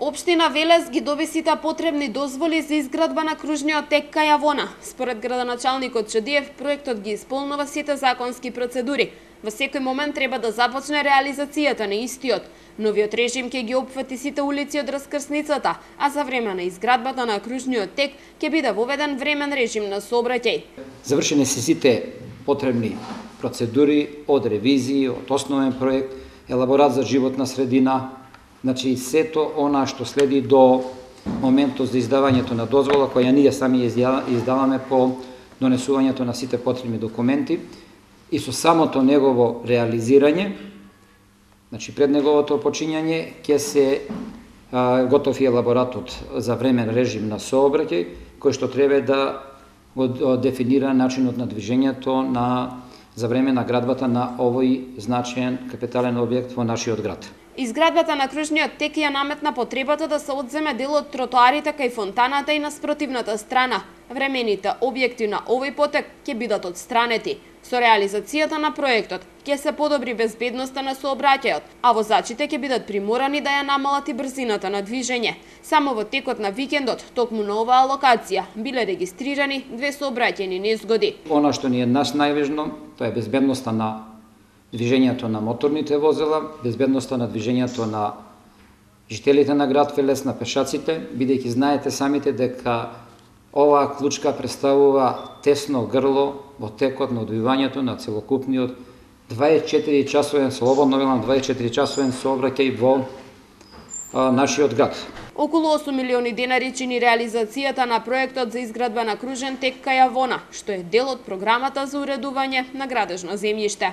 Општина Велес ги доби сите потребни дозволи за изградба на кружниот тек кај Авона. Според градоначалникот Чедиев, проектот ги исполнува сите законски процедури. Во секој момент треба да започне реализацијата на истиот. Новиот режим ќе ги опфати сите улици од раскрсницата, а за време на изградбата на кружниот тек ќе биде воведен времен режим на сообраќај. Завршени се сите потребни процедури од ревизии, од основен проект, елаборат за животна средина, значи сето она што следи до моментот за издавањето на дозвола, која ние сами издаваме по донесувањето на сите потребни документи, и со самото негово реализирање, значи пред неговото почињање, ќе се готов и елаборатот за времен режим на сообраќај, кој што треба да го дефинира начинот на движењето за време на градбата на овој значаен капитален објект во нашиот град. Изградбата на кружниот тек ја наметна потребата да се одземе дел од тротоарите кај фонтаната и на спротивната страна. Времените објекти на овој потек ќе бидат отстранети. Со реализацијата на проектот ќе се подобри безбедноста на сообраќајот, а возачите ќе бидат приморани да ја намалат и брзината на движење. Само во текот на викендот, токму на оваа локација, биле регистрирани 2 сообраќајни незгоди. Она што ни е нас најважно, тоа е безбедноста на движењето на моторните возила, безбедноста на движењето на жителите на град Велес, на пешаците, бидејќи знаете самите дека оваа клучка представува тесно грло во текот на одвивањето на целокупниот 24-часовен, слободно велам 24-часовен сообраќај во нашиот град. Околу 8 милиони денари чини реализацијата на проектот за изградба на кружен тек кај Авона, што е дел од програмата за уредување на градежно земјиште.